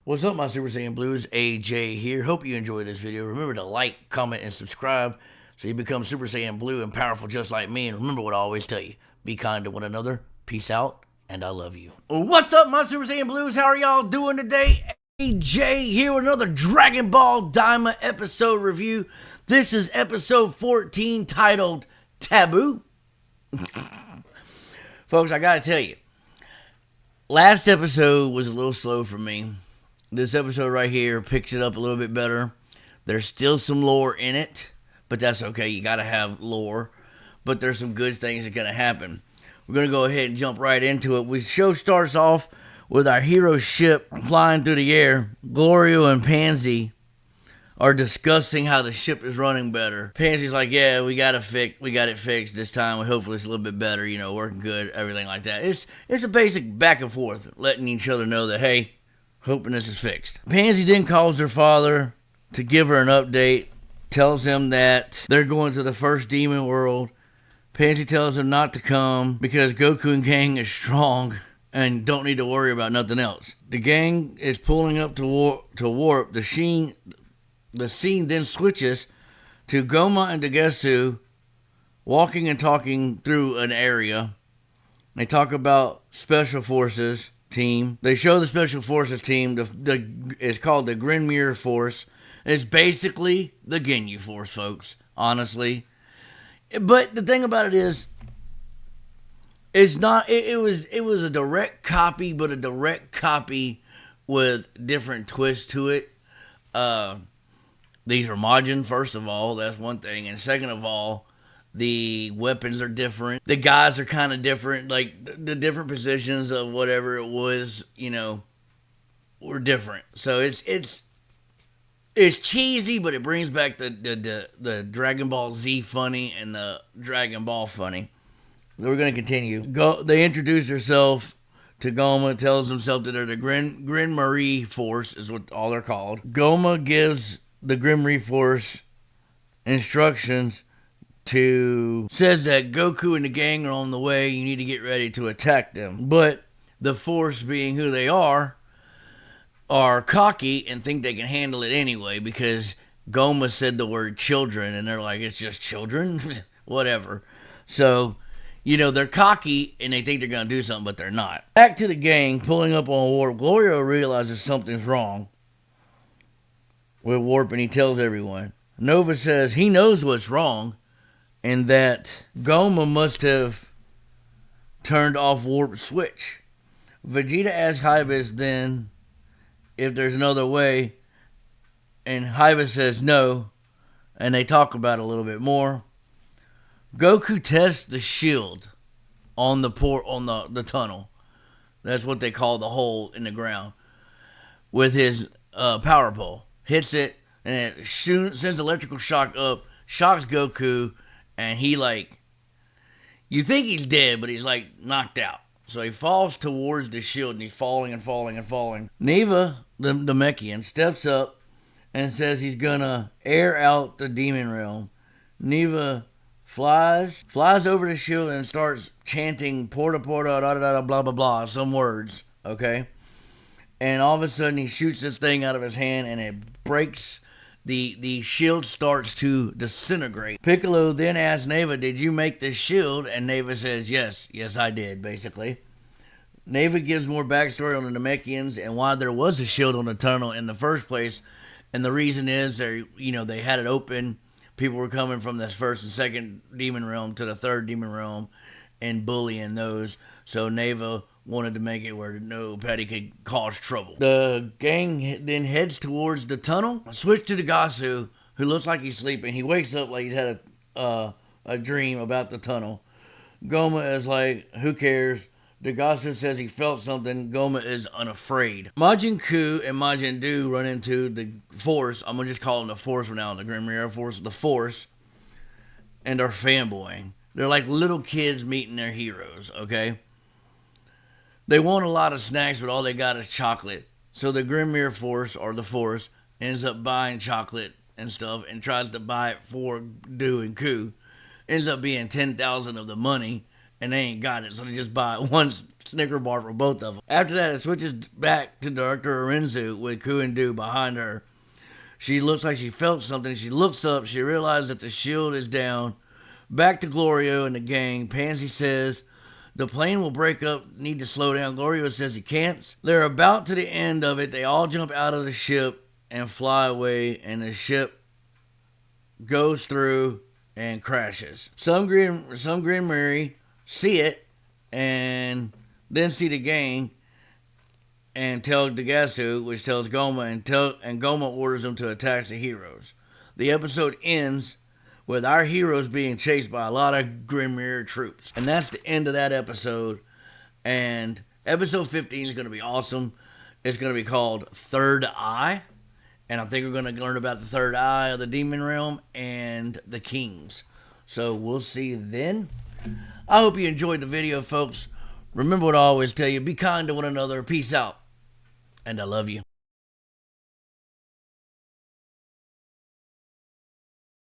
What's up, my Super Saiyan Blues? AJ here. Hope you enjoyed this video. Remember to like, comment, and subscribe so you become Super Saiyan Blue and powerful just like me. And remember what I always tell you. Be kind to one another. Peace out, and I love you. What's up, my Super Saiyan Blues? How are y'all doing today? AJ here with another Dragon Ball Daima episode review. This is episode 14 titled Taboo. Folks, I gotta tell you, last episode was a little slow for me. This episode right here picks it up a little bit better. There's still some lore in it, but that's okay. You gotta have lore. But there's some good things that are gonna happen. We're gonna go ahead and jump right into it. The show starts off with our hero ship flying through the air. Glorio and Pansy are discussing how the ship is running better. Pansy's like, yeah, we got it fixed this time. Hopefully it's a little bit better, working good, everything like that. It's a basic back and forth, letting each other know that, hey, hoping this is fixed. Pansy then calls her father to give her an update, tells him that they're going to the first demon world. Pansy tells him not to come because Goku and gang is strong and don't need to worry about nothing else. The gang is pulling up to warp. The scene then switches to Goma and Degetsu walking and talking through an area. They talk about Special Forces team. They show the Special Forces team. It's called the Grinmere Force. It's basically the Ginyu Force, folks, honestly. But the thing about it is, it's not. It was a direct copy, but a direct copy with different twists to it. These are Majin, first of all. That's one thing. And second of all, the weapons are different. The guys are kind of different. Like, the different positions of whatever it was, were different. So it's cheesy, but it brings back the Dragon Ball Z funny and the Dragon Ball funny. We're going to continue. They introduce herself to Goma, tells himself that they're the Gendarmerie Force, is what all they're called. Goma gives the Gendarmerie Force instructions says that Goku and the gang are on the way. You need to get ready to attack them. But the Force, being who they are cocky and think they can handle it anyway because Goma said the word children and they're like, it's just children? Whatever. So, they're cocky and they think they're going to do something, but they're not. Back to the gang pulling up on Warp. Glorio realizes something's wrong with Warp and he tells everyone. Nova says he knows what's wrong and that Goma must have turned off Warp switch. Vegeta asks Hybis then if there's another way, and Hybis says no, and they talk about it a little bit more. Goku tests the shield on the tunnel. That's what they call the hole in the ground. With his power pole. Hits it, and it sends electrical shock up, shocks Goku, and he you think he's dead, but he's knocked out. So he falls towards the shield, and he's falling and falling and falling. Neva, the Namekian, steps up and says he's gonna air out the demon realm. Neva flies over the shield and starts chanting porta porta da da da blah blah blah, some words, okay? And all of a sudden he shoots this thing out of his hand and it breaks. The shield starts to disintegrate. Piccolo then asks Neva, did you make this shield? And Neva says, yes, I did, basically. Neva gives more backstory on the Namekians and why there was a shield on the tunnel in the first place. And the reason is they had it open. People were coming from this first and second demon realm to the third demon realm and bullying those. So Neva wanted to make it where nobody could cause trouble. The gang then heads towards the tunnel. Switch to Degetsu, who looks like he's sleeping. He wakes up like he's had a dream about the tunnel. Goma is like, who cares? Degetsu says he felt something. Goma is unafraid. Majin Ku and Majin Du run into the Force. I'm going to just call them the Force from now on. The Grinmere Force. The Force. And are fanboying. They're like little kids meeting their heroes, okay? They want a lot of snacks, but all they got is chocolate. So the Grinmere Force, or the Force, ends up buying chocolate and stuff and tries to buy it for Du and Ku. Ends up being 10,000 of the money and they ain't got it, so they just buy one Snicker bar for both of them. After that, it switches back to Dr. Arenzu with Kuindu behind her. She looks like she felt something. She looks up. She realizes that the shield is down. Back to Glorio and the gang. Pansy says the plane will break up. Need to slow down. Glorio says he can't. They're about to the end of it. They all jump out of the ship and fly away, and the ship goes through and crashes. Some Gendarmerie see it and then see the gang and tell Dagasu, which tells Goma, and Goma orders them to attack the heroes. The episode ends with our heroes being chased by a lot of Grim troops. And that's the end of that episode. And episode 15 is going to be awesome. It's going to be called Third Eye. And I think we're going to learn about the third eye of the demon realm and the kings. So we'll see then. I hope you enjoyed the video, folks. Remember what I always tell you. Be kind to one another. Peace out. And I love you.